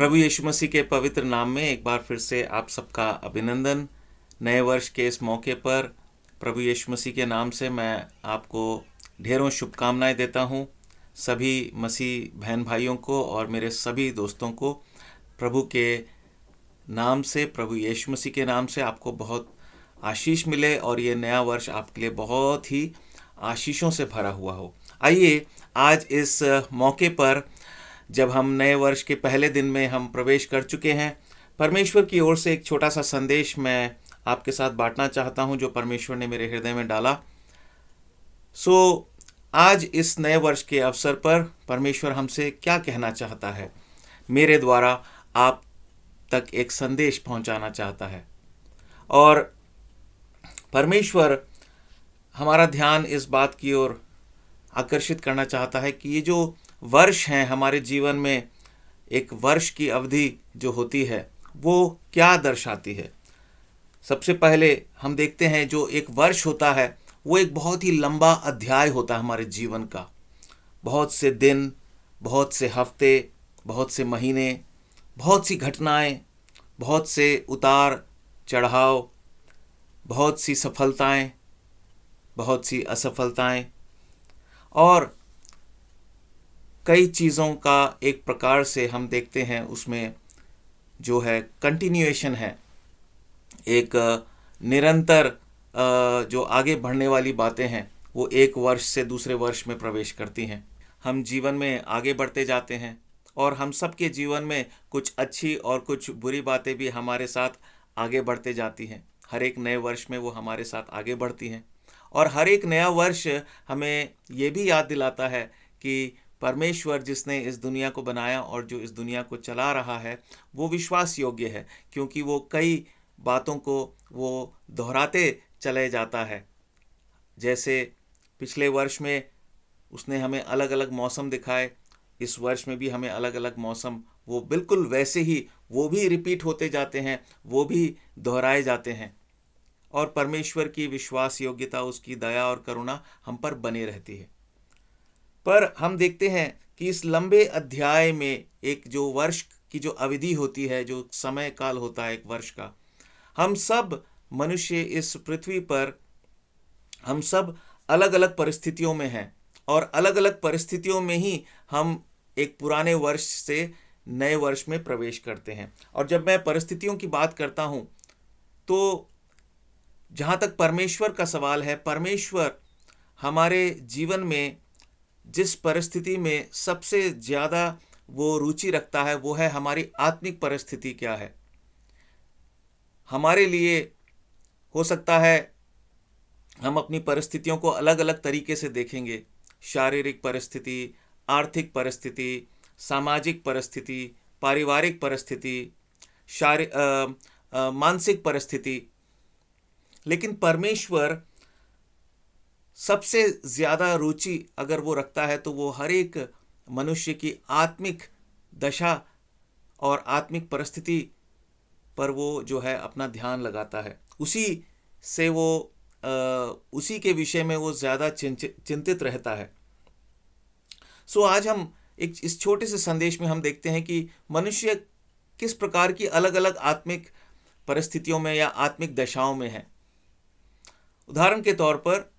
प्रभु यीशु मसीह के पवित्र नाम में एक बार फिर से आप सबका अभिनंदन। नए वर्ष के इस मौके पर प्रभु यीशु मसीह के नाम से मैं आपको ढेरों शुभकामनाएं देता हूं। सभी मसीह बहन भाइयों को और मेरे सभी दोस्तों को प्रभु के नाम से, प्रभु यीशु मसीह के नाम से आपको बहुत आशीष मिले और ये नया वर्ष आपके लिए बहुत ही आशीषों से भरा हुआ हो। आइए आज इस मौके पर, जब हम नए वर्ष के पहले दिन में हम प्रवेश कर चुके हैं, परमेश्वर की ओर से एक छोटा सा संदेश मैं आपके साथ बांटना चाहता हूं जो परमेश्वर ने मेरे हृदय में डाला। आज इस नए वर्ष के अवसर पर परमेश्वर हमसे क्या कहना चाहता है, मेरे द्वारा आप तक एक संदेश पहुंचाना चाहता है। और परमेश्वर हमारा ध्यान इस बात की ओर आकर्षित करना चाहता है कि ये जो वर्ष हैं हमारे जीवन में, एक वर्ष की अवधि जो होती है वो क्या दर्शाती है। सबसे पहले हम देखते हैं जो एक वर्ष होता है वो एक बहुत ही लंबा अध्याय होता है हमारे जीवन का। बहुत से दिन, बहुत से हफ्ते, बहुत से महीने, बहुत सी घटनाएं, बहुत से उतार चढ़ाव, बहुत सी सफलताएं, बहुत सी असफलताएं और कई चीज़ों का एक प्रकार से हम देखते हैं उसमें जो है कंटिन्यूएशन है, एक निरंतर जो आगे बढ़ने वाली बातें हैं वो एक वर्ष से दूसरे वर्ष में प्रवेश करती हैं। हम जीवन में आगे बढ़ते जाते हैं और हम सबके जीवन में कुछ अच्छी और कुछ बुरी बातें भी हमारे साथ आगे बढ़ते जाती हैं। हर एक नए वर्ष में वो हमारे साथ आगे बढ़ती हैं और हर एक नया वर्ष हमें ये भी याद दिलाता है कि परमेश्वर जिसने इस दुनिया को बनाया और जो इस दुनिया को चला रहा है वो विश्वास योग्य है, क्योंकि वो कई बातों को वो दोहराते चले जाता है। जैसे पिछले वर्ष में उसने हमें अलग अलग मौसम दिखाए, इस वर्ष में भी हमें अलग अलग मौसम वो बिल्कुल वैसे ही वो भी रिपीट होते जाते हैं, वो भी दोहराए जाते हैं और परमेश्वर की विश्वास योग्यता, उसकी दया और करुणा हम पर बनी रहती है। पर हम देखते हैं कि इस लंबे अध्याय में एक जो वर्ष की जो अवधि होती है, जो समय काल होता है एक वर्ष का, हम सब मनुष्य इस पृथ्वी पर, हम सब अलग अलग परिस्थितियों में हैं और अलग अलग परिस्थितियों में ही हम एक पुराने वर्ष से नए वर्ष में प्रवेश करते हैं। और जब मैं परिस्थितियों की बात करता हूं तो जहां तक परमेश्वर का सवाल है, परमेश्वर हमारे जीवन में जिस परिस्थिति में सबसे ज़्यादा वो रुचि रखता है वो है हमारी आत्मिक परिस्थिति क्या है। हमारे लिए हो सकता है हम अपनी परिस्थितियों को अलग अलग तरीके से देखेंगे। शारीरिक परिस्थिति, आर्थिक परिस्थिति, सामाजिक परिस्थिति, पारिवारिक परिस्थिति, मानसिक परिस्थिति। लेकिन परमेश्वर सबसे ज़्यादा रुचि अगर वो रखता है तो वो हर एक मनुष्य की आत्मिक दशा और आत्मिक परिस्थिति पर वो जो है अपना ध्यान लगाता है। उसी से वो उसी के विषय में वो ज़्यादा चिंतित रहता है। आज हम एक इस छोटे से संदेश में हम देखते हैं कि मनुष्य किस प्रकार की अलग अलग आत्मिक परिस्थितियों में या आत्मिक दशाओं में है। उदाहरण के तौर पर,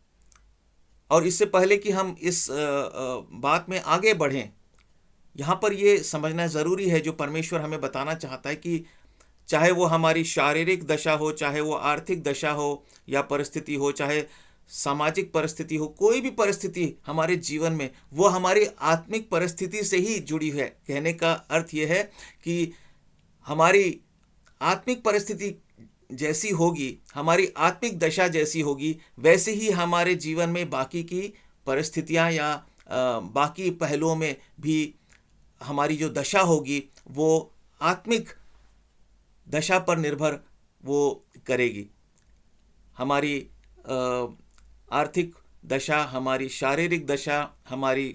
और इससे पहले कि हम इस बात में आगे बढ़ें, यहाँ पर ये समझना ज़रूरी है जो परमेश्वर हमें बताना चाहता है कि चाहे वो हमारी शारीरिक दशा हो, चाहे वो आर्थिक दशा हो या परिस्थिति हो, चाहे सामाजिक परिस्थिति हो, कोई भी परिस्थिति हमारे जीवन में, वो हमारी आत्मिक परिस्थिति से ही जुड़ी है। कहने का अर्थ ये है कि हमारी आत्मिक परिस्थिति जैसी होगी, हमारी आत्मिक दशा जैसी होगी, वैसे ही हमारे जीवन में बाकी की परिस्थितियां या बाकी पहलुओं में भी हमारी जो दशा होगी वो आत्मिक दशा पर निर्भर वो करेगी। हमारी आर्थिक दशा, हमारी शारीरिक दशा, हमारी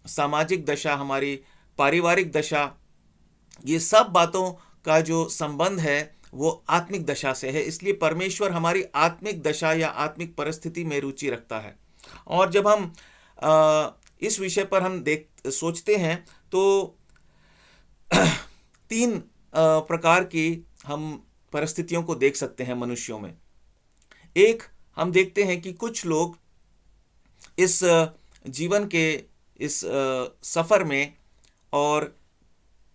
सामाजिक दशा, हमारी पारिवारिक दशा, ये सब बातों का जो संबंध है वो आत्मिक दशा से है। इसलिए परमेश्वर हमारी आत्मिक दशा या आत्मिक परिस्थिति में रुचि रखता है। और जब हम इस विषय पर हम सोचते हैं तो तीन प्रकार की हम परिस्थितियों को देख सकते हैं मनुष्यों में। एक, हम देखते हैं कि कुछ लोग इस जीवन के इस सफ़र में और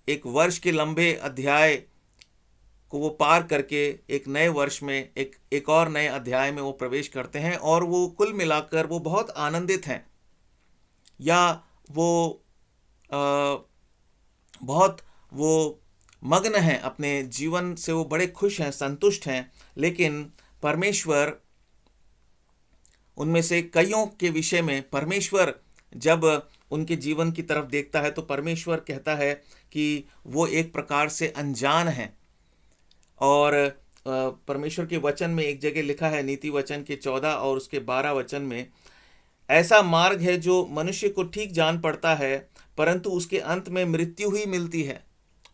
एक वर्ष के लंबे अध्याय को वो पार करके एक नए वर्ष में एक और नए अध्याय में वो प्रवेश करते हैं, और वो कुल मिलाकर वो बहुत आनंदित हैं, या वो अ, बहुत वो मग्न हैं अपने जीवन से, वो बड़े खुश हैं, संतुष्ट हैं। लेकिन परमेश्वर उनमें से कईयों के विषय में, परमेश्वर जब उनके जीवन की तरफ देखता है तो परमेश्वर कहता है कि वो एक प्रकार से अनजान हैं। और परमेश्वर के वचन में एक जगह लिखा है, नीति वचन के 14 और उसके 12 वचन में, ऐसा मार्ग है जो मनुष्य को ठीक जान पड़ता है, परंतु उसके अंत में मृत्यु ही मिलती है।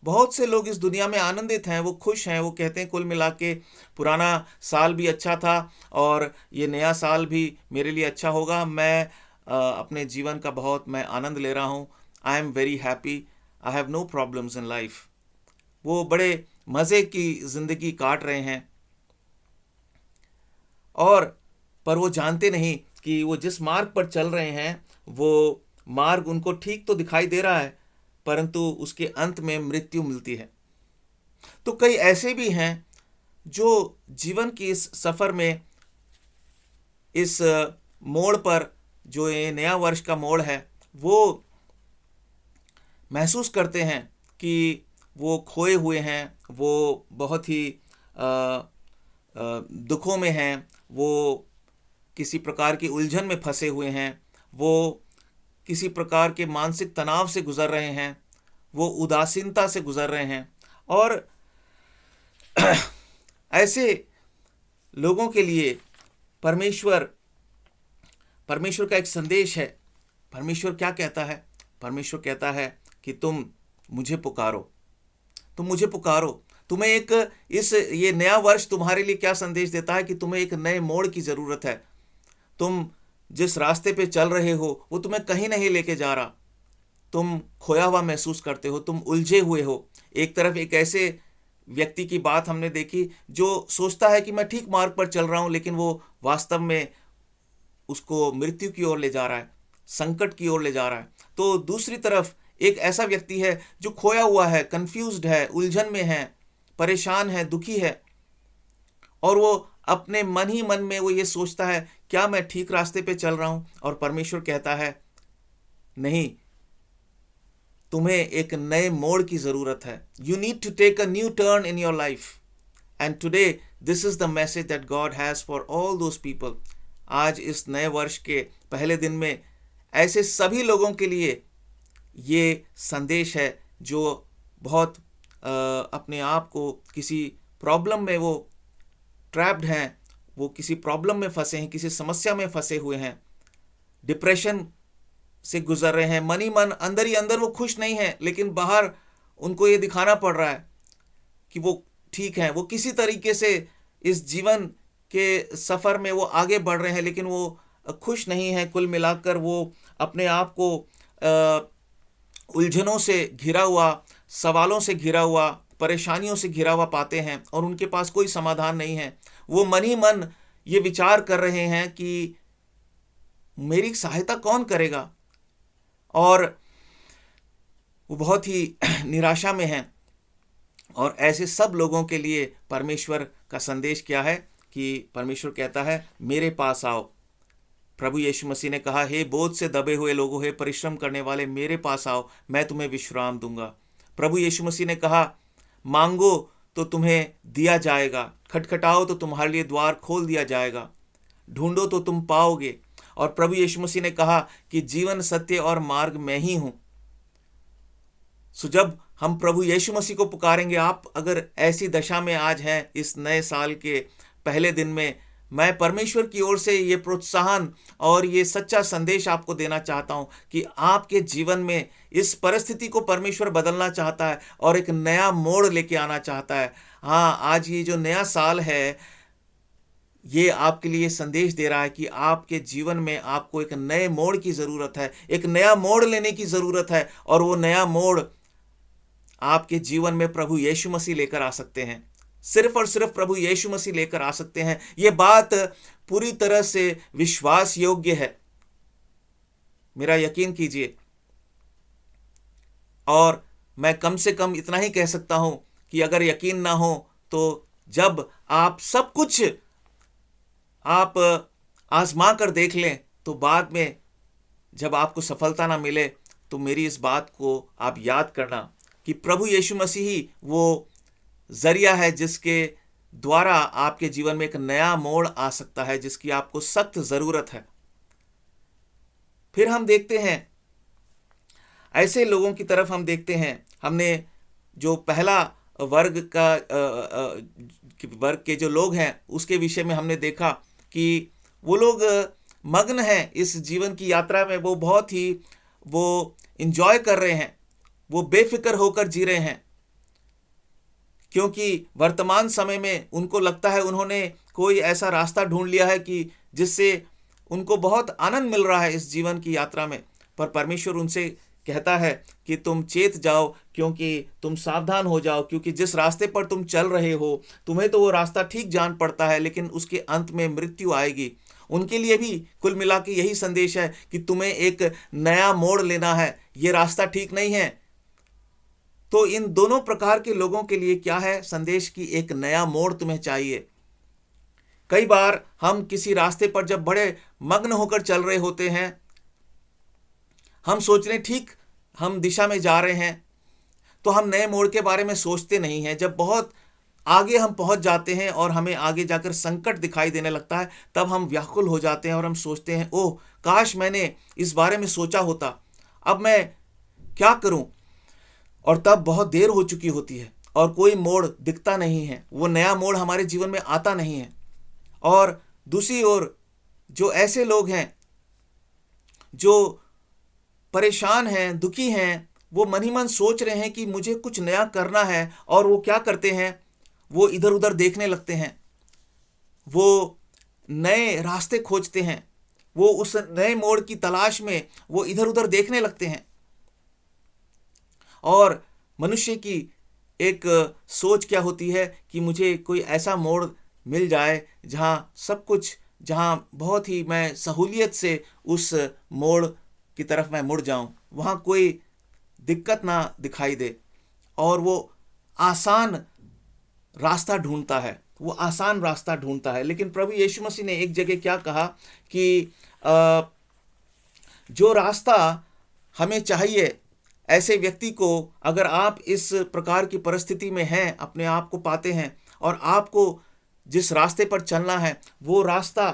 बहुत से लोग इस दुनिया में आनंदित हैं, वो खुश हैं, वो कहते हैं कुल मिला के पुराना साल भी अच्छा था और ये नया साल भी मेरे लिए अच्छा होगा। मैं अपने जीवन का बहुत मैं आनंद ले रहा हूँ। I am very happy, I have no problems in life. वो बड़े मज़े की ज़िंदगी काट रहे हैं, और पर वो जानते नहीं कि वो जिस मार्ग पर चल रहे हैं वो मार्ग उनको ठीक तो दिखाई दे रहा है, परंतु उसके अंत में मृत्यु मिलती है। तो कई ऐसे भी हैं जो जीवन की इस सफ़र में, इस मोड़ पर, जो ये नया वर्ष का मोड़ है, वो महसूस करते हैं कि वो खोए हुए हैं, वो बहुत ही दुखों में हैं, वो किसी प्रकार की उलझन में फंसे हुए हैं, वो किसी प्रकार के मानसिक तनाव से गुजर रहे हैं, वो उदासीनता से गुजर रहे हैं। और ऐसे लोगों के लिए परमेश्वर परमेश्वर का एक संदेश है। परमेश्वर क्या कहता है? परमेश्वर कहता है कि तुम मुझे पुकारो, तुम मुझे पुकारो। तुम्हें एक ये नया वर्ष तुम्हारे लिए क्या संदेश देता है कि तुम्हें एक नए मोड़ की ज़रूरत है। तुम जिस रास्ते पे चल रहे हो वो तुम्हें कहीं नहीं लेके जा रहा। तुम खोया हुआ महसूस करते हो, तुम उलझे हुए हो। एक तरफ एक ऐसे व्यक्ति की बात हमने देखी जो सोचता है कि मैं ठीक मार्ग पर चल रहा हूँ, लेकिन वो वास्तव में उसको मृत्यु की ओर ले जा रहा है, संकट की ओर ले जा रहा है। तो दूसरी तरफ एक ऐसा व्यक्ति है जो खोया हुआ है, कंफ्यूज्ड है, उलझन में है, परेशान है, दुखी है, और वो अपने मन ही मन में वो ये सोचता है क्या मैं ठीक रास्ते पे चल रहा हूँ? और परमेश्वर कहता है नहीं, तुम्हें एक नए मोड़ की ज़रूरत है। You need to take a new turn in your life, and today this is the message that God has for all those people. आज इस नए वर्ष के पहले दिन में ऐसे सभी लोगों के लिए ये संदेश है जो बहुत अपने आप को किसी प्रॉब्लम में वो ट्रैप्ड हैं, वो किसी प्रॉब्लम में फंसे हैं, किसी समस्या में फंसे हुए हैं, डिप्रेशन से गुजर रहे हैं। मन ही मन, अंदर ही अंदर वो खुश नहीं है, लेकिन बाहर उनको ये दिखाना पड़ रहा है कि वो ठीक हैं, वो किसी तरीके से इस जीवन के सफ़र में वो आगे बढ़ रहे हैं, लेकिन वो खुश नहीं है। कुल मिलाकर वो अपने आप को उलझनों से घिरा हुआ, सवालों से घिरा हुआ, परेशानियों से घिरा हुआ पाते हैं, और उनके पास कोई समाधान नहीं है। वो मन ही मन ये विचार कर रहे हैं कि मेरी सहायता कौन करेगा, और वो बहुत ही निराशा में हैं। और ऐसे सब लोगों के लिए परमेश्वर का संदेश क्या है कि परमेश्वर कहता है मेरे पास आओ। प्रभु यीशु मसीह ने कहा, हे बोझ से दबे हुए लोगों, हे परिश्रम करने वाले, मेरे पास आओ, मैं तुम्हें विश्राम दूंगा। प्रभु यीशु मसीह ने कहा, मांगो तो तुम्हें दिया जाएगा, खटखटाओ तो तुम्हारे लिए द्वार खोल दिया जाएगा, ढूंढो तो तुम पाओगे। और प्रभु यीशु मसीह ने कहा कि जीवन, सत्य और मार्ग मैं ही हूं। सो जब हम प्रभु यीशु मसीह को पुकारेंगे, आप अगर ऐसी दशा में आज हैं इस नए साल के पहले दिन में, मैं परमेश्वर की ओर से ये प्रोत्साहन और ये सच्चा संदेश आपको देना चाहता हूँ कि आपके जीवन में इस परिस्थिति को परमेश्वर बदलना चाहता है और एक नया मोड़ लेके आना चाहता है। हाँ, आज ये जो नया साल है, ये आपके लिए संदेश दे रहा है कि आपके जीवन में आपको एक नए मोड़ की ज़रूरत है, एक नया मोड़ लेने की ज़रूरत है, और वो नया मोड़ आपके जीवन में प्रभु यीशु मसीह लेकर आ सकते हैं। सिर्फ और सिर्फ प्रभु यीशु मसीह लेकर आ सकते हैं। ये बात पूरी तरह से विश्वास योग्य है, मेरा यकीन कीजिए। और मैं कम से कम इतना ही कह सकता हूं कि अगर यकीन ना हो तो जब आप सब कुछ आप आजमा कर देख लें तो बाद में जब आपको सफलता ना मिले तो मेरी इस बात को आप याद करना कि प्रभु यीशु मसीह ही वो जरिया है जिसके द्वारा आपके जीवन में एक नया मोड़ आ सकता है, जिसकी आपको सख्त जरूरत है। फिर हम देखते हैं ऐसे लोगों की तरफ हम देखते हैं। हमने जो पहला वर्ग के जो लोग हैं उसके विषय में हमने देखा कि वो लोग मग्न हैं इस जीवन की यात्रा में। वो बहुत ही वो एंजॉय कर रहे हैं, वो बेफिक्र होकर जी रहे हैं, क्योंकि वर्तमान समय में उनको लगता है उन्होंने कोई ऐसा रास्ता ढूंढ लिया है कि जिससे उनको बहुत आनंद मिल रहा है इस जीवन की यात्रा में। पर परमेश्वर उनसे कहता है कि तुम चेत जाओ, क्योंकि तुम सावधान हो जाओ, क्योंकि जिस रास्ते पर तुम चल रहे हो तुम्हें तो वो रास्ता ठीक जान पड़ता है, लेकिन उसके अंत में मृत्यु आएगी। उनके लिए भी कुल मिला के यही संदेश है कि तुम्हें एक नया मोड़ लेना है, ये रास्ता ठीक नहीं है। तो इन दोनों प्रकार के लोगों के लिए क्या है संदेश की एक नया मोड़ तुम्हें चाहिए। कई बार हम किसी रास्ते पर जब बड़े मग्न होकर चल रहे होते हैं, हम सोच रहे ठीक हम दिशा में जा रहे हैं, तो हम नए मोड़ के बारे में सोचते नहीं हैं। जब बहुत आगे हम पहुंच जाते हैं और हमें आगे जाकर संकट दिखाई देने लगता है, तब हम व्याकुल हो जाते हैं और हम सोचते हैं ओह काश मैंने इस बारे में सोचा होता, अब मैं क्या करूं। और तब बहुत देर हो चुकी होती है और कोई मोड़ दिखता नहीं है, वो नया मोड़ हमारे जीवन में आता नहीं है। और दूसरी ओर जो ऐसे लोग हैं जो परेशान हैं, दुखी हैं, वो मन ही मन सोच रहे हैं कि मुझे कुछ नया करना है, और वो क्या करते हैं, वो इधर उधर देखने लगते हैं, वो नए रास्ते खोजते हैं, वो उस नए मोड़ की तलाश में वो इधर उधर देखने लगते हैं। और मनुष्य की एक सोच क्या होती है कि मुझे कोई ऐसा मोड़ मिल जाए जहाँ बहुत ही मैं सहूलियत से उस मोड़ की तरफ मैं मुड़ जाऊं, वहाँ कोई दिक्कत ना दिखाई दे, और वो आसान रास्ता ढूंढता है, वो आसान रास्ता ढूंढता है। लेकिन प्रभु यीशु मसीह ने एक जगह क्या कहा कि जो रास्ता हमें चाहिए, ऐसे व्यक्ति को अगर आप इस प्रकार की परिस्थिति में हैं, अपने आप को पाते हैं और आपको जिस रास्ते पर चलना है वो रास्ता,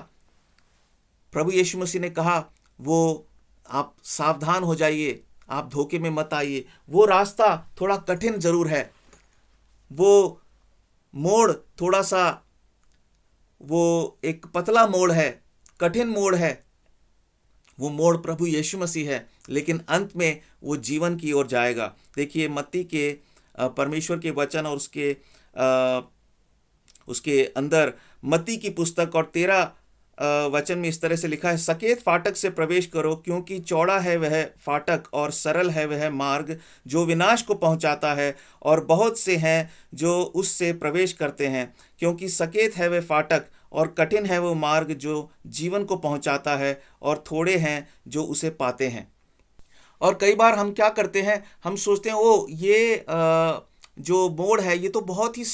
प्रभु यीशु मसीह ने कहा वो आप सावधान हो जाइए, आप धोखे में मत आइए। वो रास्ता थोड़ा कठिन जरूर है, वो मोड़ थोड़ा सा वो एक पतला मोड़ है, कठिन मोड़ है, वो मोड़ प्रभु यीशु मसीह है, लेकिन अंत में वो जीवन की ओर जाएगा। देखिए मत्ती के परमेश्वर के वचन और उसके अंदर मत्ती की पुस्तक और 13 वचन में इस तरह से लिखा है, सकेत फाटक से प्रवेश करो, क्योंकि चौड़ा है वह फाटक और सरल है वह मार्ग जो विनाश को पहुंचाता है, और बहुत से हैं जो उससे प्रवेश करते हैं। क्योंकि सकेत है वह फाटक और कठिन है वो मार्ग जो जीवन को पहुंचाता है, और थोड़े हैं जो उसे पाते हैं। और कई बार हम क्या करते हैं, हम सोचते हैं ओ ये जो मोड़ है ये तो बहुत ही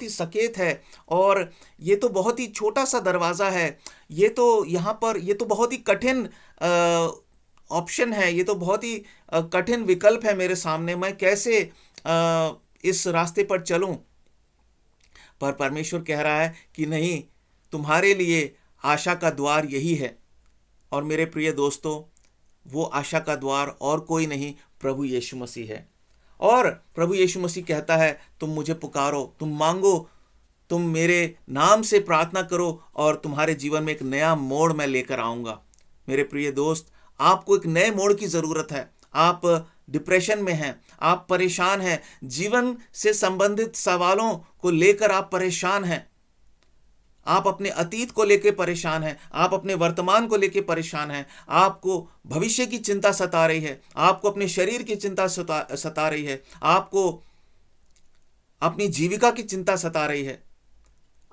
सकेत है, और ये तो बहुत ही छोटा सा दरवाज़ा है, ये तो यहाँ पर ये तो बहुत ही कठिन ऑप्शन है, ये तो बहुत ही कठिन विकल्प है मेरे सामने, मैं कैसे इस रास्ते पर चलूं। पर परमेश्वर कह रहा है कि नहीं, तुम्हारे लिए आशा का द्वार यही है। और मेरे प्रिय दोस्तों, वो आशा का द्वार और कोई नहीं, प्रभु यीशु मसीह है। और प्रभु यीशु मसीह कहता है तुम मुझे पुकारो, तुम मांगो, तुम मेरे नाम से प्रार्थना करो, और तुम्हारे जीवन में एक नया मोड़ मैं लेकर आऊँगा। मेरे प्रिय दोस्त, आपको एक नए मोड़ की ज़रूरत है। आप डिप्रेशन में हैं, आप परेशान हैं, जीवन से संबंधित सवालों को लेकर आप परेशान हैं, आप अपने अतीत को लेकर परेशान हैं, आप अपने वर्तमान को लेकर परेशान हैं, आपको भविष्य की चिंता सता रही है, आपको अपने शरीर की चिंता सता रही है, आपको अपनी जीविका की चिंता सता रही है,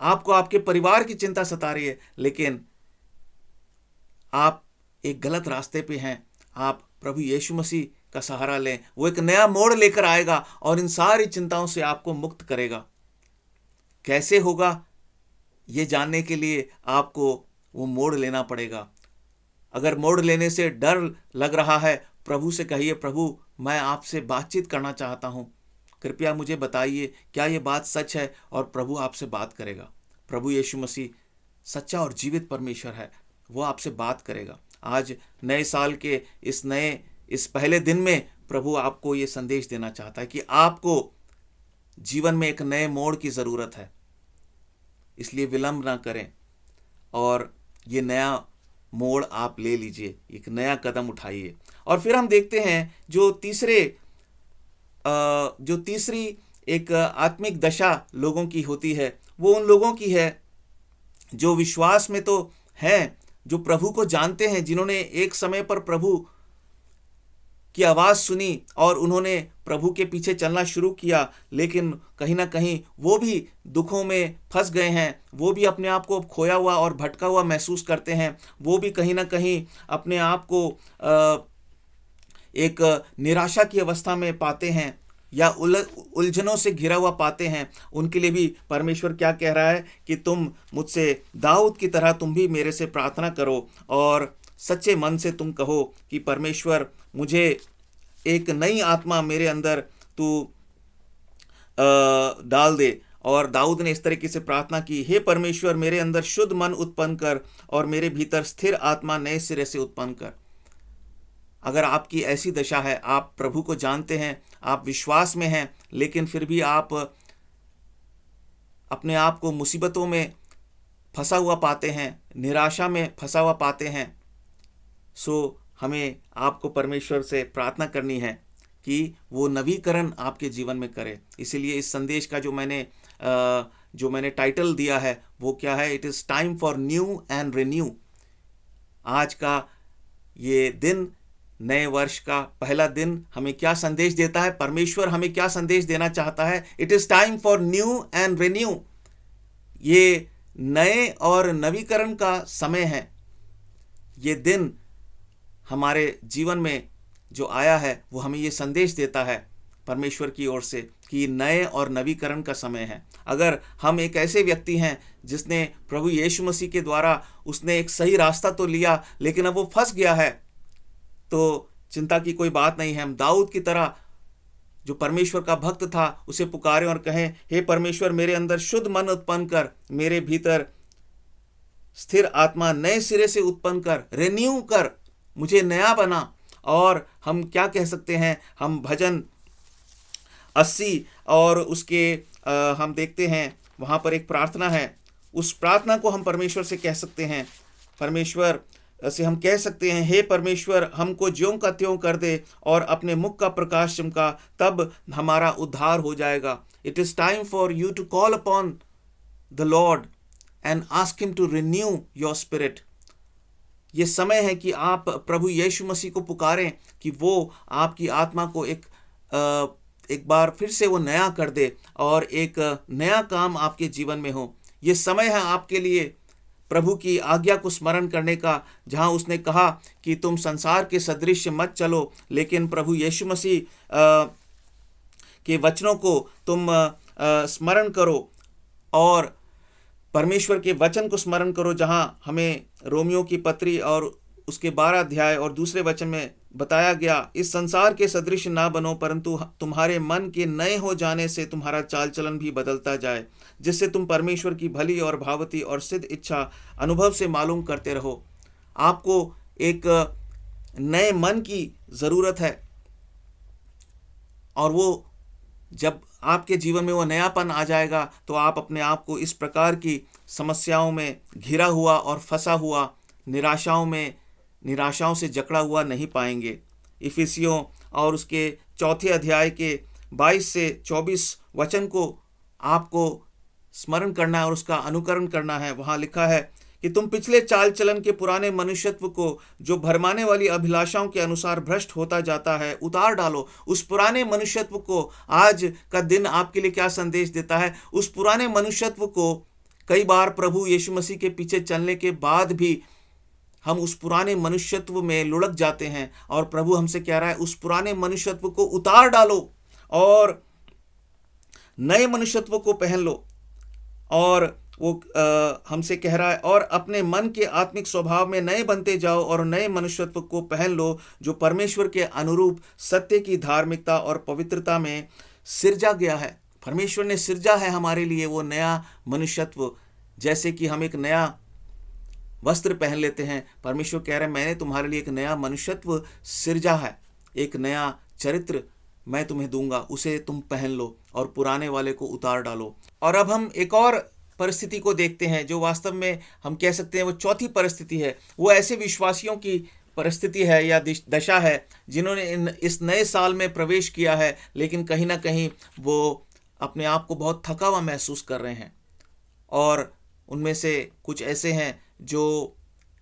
आपको आपके परिवार की चिंता सता रही है, लेकिन आप एक गलत रास्ते पे हैं। आप प्रभु यीशु मसीह का सहारा लें, वो एक नया मोड़ लेकर आएगा और इन सारी चिंताओं से आपको मुक्त करेगा। कैसे होगा, ये जानने के लिए आपको वो मोड़ लेना पड़ेगा। अगर मोड़ लेने से डर लग रहा है, प्रभु से कहिए, प्रभु मैं आपसे बातचीत करना चाहता हूँ, कृपया मुझे बताइए क्या ये बात सच है, और प्रभु आपसे बात करेगा। प्रभु यीशु मसीह सच्चा और जीवित परमेश्वर है, वो आपसे बात करेगा। आज नए साल के इस पहले दिन में प्रभु आपको ये संदेश देना चाहता है कि आपको जीवन में एक नए मोड़ की ज़रूरत है, इसलिए विलंब ना करें और ये नया मोड़ आप ले लीजिए, एक नया कदम उठाइए। और फिर हम देखते हैं जो तीसरी एक आत्मिक दशा लोगों की होती है, वो उन लोगों की है जो विश्वास में तो हैं, जो प्रभु को जानते हैं, जिन्होंने एक समय पर प्रभु की आवाज़ सुनी और उन्होंने प्रभु के पीछे चलना शुरू किया, लेकिन कहीं ना कहीं वो भी दुखों में फंस गए हैं, वो भी अपने आप को खोया हुआ और भटका हुआ महसूस करते हैं, वो भी कहीं ना कहीं अपने आप को एक निराशा की अवस्था में पाते हैं या उलझनों से घिरा हुआ पाते हैं। उनके लिए भी परमेश्वर क्या कह रहा है कि तुम मुझसे दाऊद की तरह तुम भी मेरे से प्रार्थना करो और सच्चे मन से तुम कहो कि परमेश्वर मुझे एक नई आत्मा मेरे अंदर तू डाल दे। और दाऊद ने इस तरीके से प्रार्थना की, हे परमेश्वर मेरे अंदर शुद्ध मन उत्पन्न कर और मेरे भीतर स्थिर आत्मा नए सिरे से उत्पन्न कर। अगर आपकी ऐसी दशा है, आप प्रभु को जानते हैं, आप विश्वास में हैं, लेकिन फिर भी आप अपने आप को मुसीबतों में फंसा हुआ पाते हैं, निराशा में फंसा हुआ पाते हैं, सो हमें आपको परमेश्वर से प्रार्थना करनी है कि वो नवीकरण आपके जीवन में करे। इसीलिए इस संदेश का जो मैंने टाइटल दिया है वो क्या है, it is time for new and renew. आज का ये दिन, नए वर्ष का पहला दिन, हमें क्या संदेश देता है, परमेश्वर हमें क्या संदेश देना चाहता है, it is time for new and renew. ये नए और नवीकरण का समय है। ये दिन हमारे जीवन में जो आया है वो हमें ये संदेश देता है परमेश्वर की ओर से कि नए और नवीकरण का समय है। अगर हम एक ऐसे व्यक्ति हैं जिसने प्रभु यीशु मसीह के द्वारा उसने एक सही रास्ता तो लिया, लेकिन अब वो फंस गया है, तो चिंता की कोई बात नहीं है। हम दाऊद की तरह जो परमेश्वर का भक्त था उसे पुकारें और कहें, हे परमेश्वर मेरे अंदर शुद्ध मन उत्पन्न कर, मेरे भीतर स्थिर आत्मा नए सिरे से उत्पन्न कर, रिन्यू कर, मुझे नया बना। और हम क्या कह सकते हैं, हम भजन 80 और उसके हम देखते हैं वहाँ पर एक प्रार्थना है, उस प्रार्थना को हम परमेश्वर से कह सकते हैं। परमेश्वर से हम कह सकते हैं, हे परमेश्वर हमको ज्यों का त्यों कर दे और अपने मुख का प्रकाश चमका, तब हमारा उद्धार हो जाएगा। It is time for you to call upon the Lord and ask him to renew your spirit. ये समय है कि आप प्रभु यीशु मसीह को पुकारें कि वो आपकी आत्मा को एक बार फिर से वो नया कर दे और एक नया काम आपके जीवन में हो। ये समय है आपके लिए प्रभु की आज्ञा को स्मरण करने का, जहाँ उसने कहा कि तुम संसार के सदृश मत चलो, लेकिन प्रभु यीशु मसीह के वचनों को तुम स्मरण करो और परमेश्वर के वचन को स्मरण करो, जहाँ हमें रोमियो की पत्री और उसके 12 अध्याय और दूसरे वचन में बताया गया, इस संसार के सदृश ना बनो, परंतु तुम्हारे मन के नए हो जाने से तुम्हारा चाल चलन भी बदलता जाए, जिससे तुम परमेश्वर की भली और भावती और सिद्ध इच्छा अनुभव से मालूम करते रहो। आपको एक नए मन की ज़रूरत है, और वो जब आपके जीवन में वो नयापन आ जाएगा तो आप अपने आप को इस प्रकार की समस्याओं में घिरा हुआ और फंसा हुआ, निराशाओं से जकड़ा हुआ नहीं पाएंगे। इफिसियों और उसके 4 अध्याय के 22 से 24 वचन को आपको स्मरण करना है और उसका अनुकरण करना है। वहाँ लिखा है कि तुम पिछले चाल चलन के पुराने मनुष्यत्व को, जो भरमाने वाली अभिलाषाओं के अनुसार भ्रष्ट होता जाता है, उतार डालो। उस पुराने मनुष्यत्व को, आज का दिन आपके लिए क्या संदेश देता है? उस पुराने मनुष्यत्व को, कई बार प्रभु यीशु मसीह के पीछे चलने के बाद भी हम उस पुराने मनुष्यत्व में लुढ़क जाते हैं, और प्रभु हमसे कह रहा है उस पुराने मनुष्यत्व को उतार डालो और नए मनुष्यत्व को पहन लो। और वो हमसे कह रहा है, और अपने मन के आत्मिक स्वभाव में नए बनते जाओ और नए मनुष्यत्व को पहन लो, जो परमेश्वर के अनुरूप सत्य की धार्मिकता और पवित्रता में सिरजा गया है। परमेश्वर ने सिरजा है हमारे लिए वो नया मनुष्यत्व। जैसे कि हम एक नया वस्त्र पहन लेते हैं, परमेश्वर कह रहे हैं मैंने तुम्हारे लिए एक नया मनुष्यत्व सिरजा है, एक नया चरित्र मैं तुम्हें दूंगा, उसे तुम पहन लो और पुराने वाले को उतार डालो। और अब हम एक और परिस्थिति को देखते हैं, जो वास्तव में हम कह सकते हैं वो चौथी परिस्थिति है। वो ऐसे विश्वासियों की परिस्थिति है या दशा है जिन्होंने इस नए साल में प्रवेश किया है, लेकिन कहीं ना कहीं वो अपने आप को बहुत थका हुआ महसूस कर रहे हैं। और उनमें से कुछ ऐसे हैं जो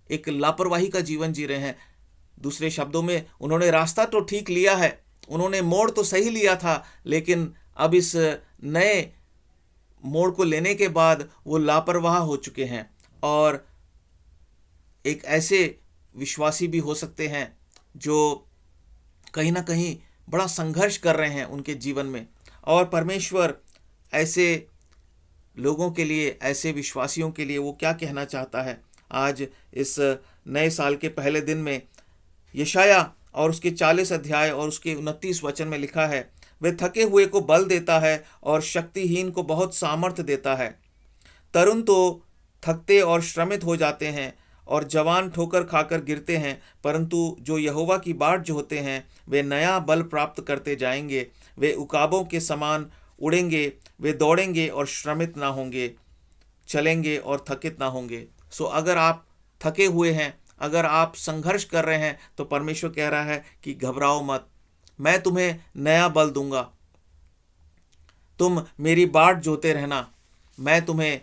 एक लापरवाही का जीवन जी रहे हैं। दूसरे शब्दों में, उन्होंने रास्ता तो ठीक लिया है, उन्होंने मोड़ तो सही लिया था, लेकिन अब इस नए मोड़ को लेने के बाद वो लापरवाह हो चुके हैं। और एक ऐसे विश्वासी भी हो सकते हैं जो कहीं ना कहीं बड़ा संघर्ष कर रहे हैं उनके जीवन में। और परमेश्वर ऐसे लोगों के लिए, ऐसे विश्वासियों के लिए वो क्या कहना चाहता है? आज इस नए साल के पहले दिन में यशाया और उसके 40 अध्याय और उसके 29 वचन में लिखा है, वे थके हुए को बल देता है और शक्तिहीन को बहुत सामर्थ्य देता है। तरुण तो थकते और श्रमित हो जाते हैं और जवान ठोकर खाकर गिरते हैं, परंतु जो यहोवा की बाट जोहते हैं वे नया बल प्राप्त करते जाएंगे। वे उकाबों के समान उड़ेंगे, वे दौड़ेंगे और श्रमित ना होंगे, चलेंगे और थकित ना होंगे। सो अगर आप थके हुए हैं, अगर आप संघर्ष कर रहे हैं, तो परमेश्वर कह रहा है कि घबराओ मत, मैं तुम्हें नया बल दूंगा। तुम मेरी बाट जोते रहना, मैं तुम्हें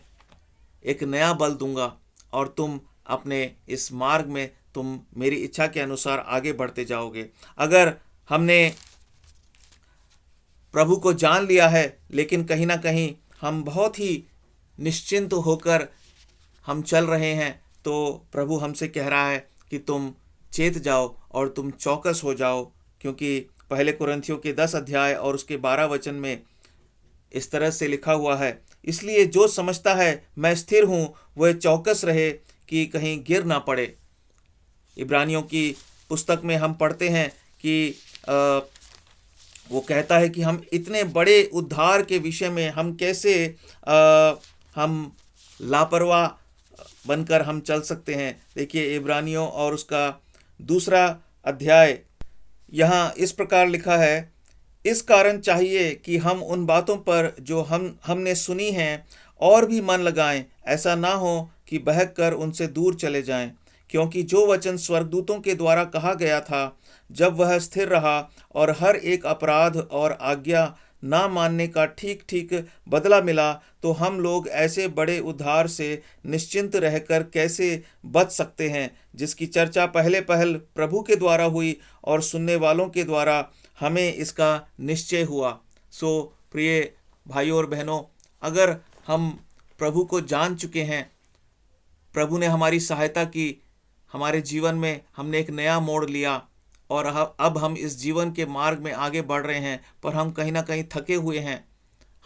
एक नया बल दूंगा और तुम अपने इस मार्ग में तुम मेरी इच्छा के अनुसार आगे बढ़ते जाओगे। अगर हमने प्रभु को जान लिया है, लेकिन कहीं ना कहीं हम बहुत ही निश्चिंत होकर हम चल रहे हैं, तो प्रभु हमसे कह रहा है कि तुम चेत जाओ और तुम चौकस हो जाओ, क्योंकि पहले कुरिन्थियों के 10 अध्याय और उसके 12 वचन में इस तरह से लिखा हुआ है, इसलिए जो समझता है मैं स्थिर हूँ वह चौकस रहे कि कहीं गिर ना पड़े। इब्रानियों की पुस्तक में हम पढ़ते हैं कि वो कहता है कि हम इतने बड़े उद्धार के विषय में हम कैसे हम लापरवाह बनकर हम चल सकते हैं। देखिए इब्रानियों और उसका 2 अध्याय, यहाँ इस प्रकार लिखा है, इस कारण चाहिए कि हम उन बातों पर जो हमने सुनी हैं और भी मन लगाएं, ऐसा ना हो कि बहक कर उनसे दूर चले जाएं। क्योंकि जो वचन स्वर्गदूतों के द्वारा कहा गया था, जब वह स्थिर रहा और हर एक अपराध और आज्ञा ना मानने का ठीक ठीक बदला मिला, तो हम लोग ऐसे बड़े उद्धार से निश्चिंत रहकर कैसे बच सकते हैं, जिसकी चर्चा पहले पहल प्रभु के द्वारा हुई और सुनने वालों के द्वारा हमें इसका निश्चय हुआ। सो प्रिय भाइयों और बहनों, अगर हम प्रभु को जान चुके हैं, प्रभु ने हमारी सहायता की, हमारे जीवन में हमने एक नया मोड़ लिया और अब हम इस जीवन के मार्ग में आगे बढ़ रहे हैं, पर हम कहीं ना कहीं थके हुए हैं,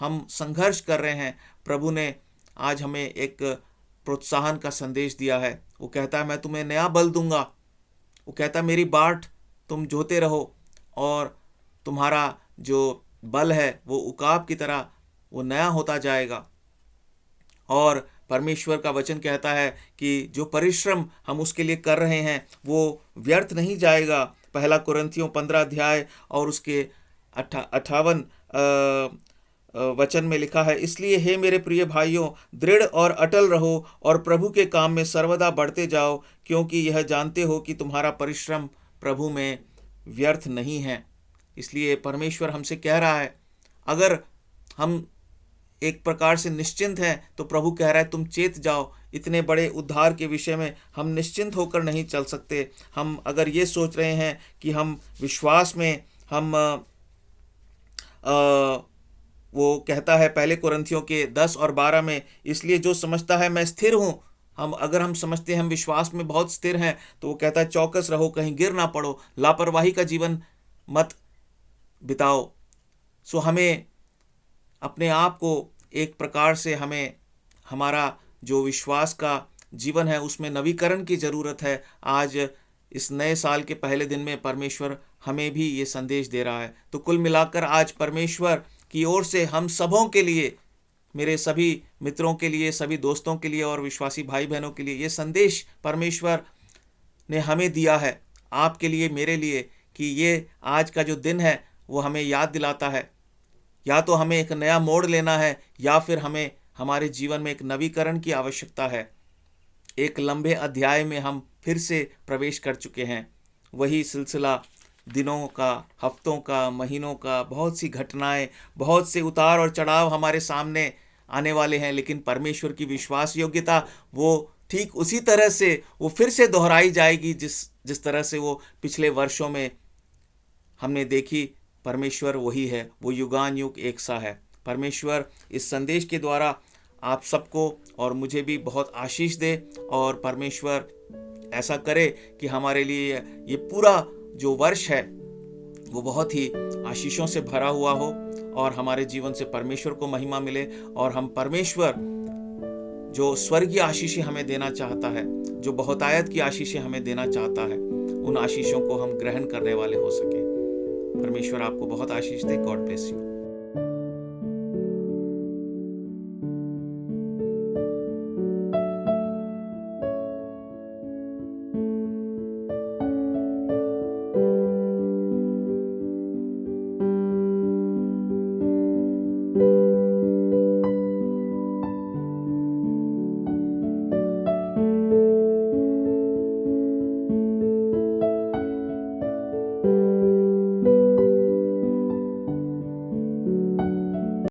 हम संघर्ष कर रहे हैं, प्रभु ने आज हमें एक प्रोत्साहन का संदेश दिया है। वो कहता है मैं तुम्हें नया बल दूंगा। वो कहता है मेरी बाट तुम जोते रहो और तुम्हारा जो बल है वो उकाब की तरह वो नया होता जाएगा। और परमेश्वर का वचन कहता है कि जो परिश्रम हम उसके लिए कर रहे हैं वो व्यर्थ नहीं जाएगा। पहला कुरिन्थियों 15 अध्याय और उसके 58 वचन में लिखा है, इसलिए हे मेरे प्रिय भाइयों, दृढ़ और अटल रहो और प्रभु के काम में सर्वदा बढ़ते जाओ, क्योंकि यह जानते हो कि तुम्हारा परिश्रम प्रभु में व्यर्थ नहीं है। इसलिए परमेश्वर हमसे कह रहा है, अगर हम एक प्रकार से निश्चिंत हैं, तो प्रभु कह रहा है तुम चेत जाओ। इतने बड़े उद्धार के विषय में हम निश्चिंत होकर नहीं चल सकते। हम अगर ये सोच रहे हैं कि हम विश्वास में हम वो कहता है पहले कुरिन्थियों के 10 और 12 में, इसलिए जो समझता है मैं स्थिर हूँ, अगर हम समझते हैं हम विश्वास में बहुत स्थिर हैं, तो वो कहता है चौकस रहो, कहीं गिर ना पड़ो, लापरवाही का जीवन मत बिताओ। सो हमें अपने आप को एक प्रकार से हमारा जो विश्वास का जीवन है उसमें नवीकरण की ज़रूरत है। आज इस नए साल के पहले दिन में परमेश्वर हमें भी ये संदेश दे रहा है। तो कुल मिलाकर आज परमेश्वर की ओर से हम सबों के लिए, मेरे सभी मित्रों के लिए, सभी दोस्तों के लिए और विश्वासी भाई बहनों के लिए ये संदेश परमेश्वर ने हमें दिया है, आपके लिए, मेरे लिए, कि ये आज का जो दिन है वो हमें याद दिलाता है, या तो हमें एक नया मोड़ लेना है या फिर हमें हमारे जीवन में एक नवीकरण की आवश्यकता है। एक लंबे अध्याय में हम फिर से प्रवेश कर चुके हैं। वही सिलसिला दिनों का, हफ्तों का, महीनों का, बहुत सी घटनाएं, बहुत से उतार और चढ़ाव हमारे सामने आने वाले हैं, लेकिन परमेश्वर की विश्वास योग्यता वो ठीक उसी तरह से वो फिर से दोहराई जाएगी जिस तरह से वो पिछले वर्षों में हमने देखी। परमेश्वर वही है, वो युगान युग एक सा है। परमेश्वर इस संदेश के द्वारा आप सबको और मुझे भी बहुत आशीष दे, और परमेश्वर ऐसा करे कि हमारे लिए ये पूरा जो वर्ष है वो बहुत ही आशीषों से भरा हुआ हो, और हमारे जीवन से परमेश्वर को महिमा मिले, और हम परमेश्वर जो स्वर्गीय आशीषें हमें देना चाहता है, जो बहुतायत की आशीषें हमें देना चाहता है, उन आशीषों को हम ग्रहण करने वाले हो सके। परमेश्वर आपको बहुत आशीष दे। God bless you.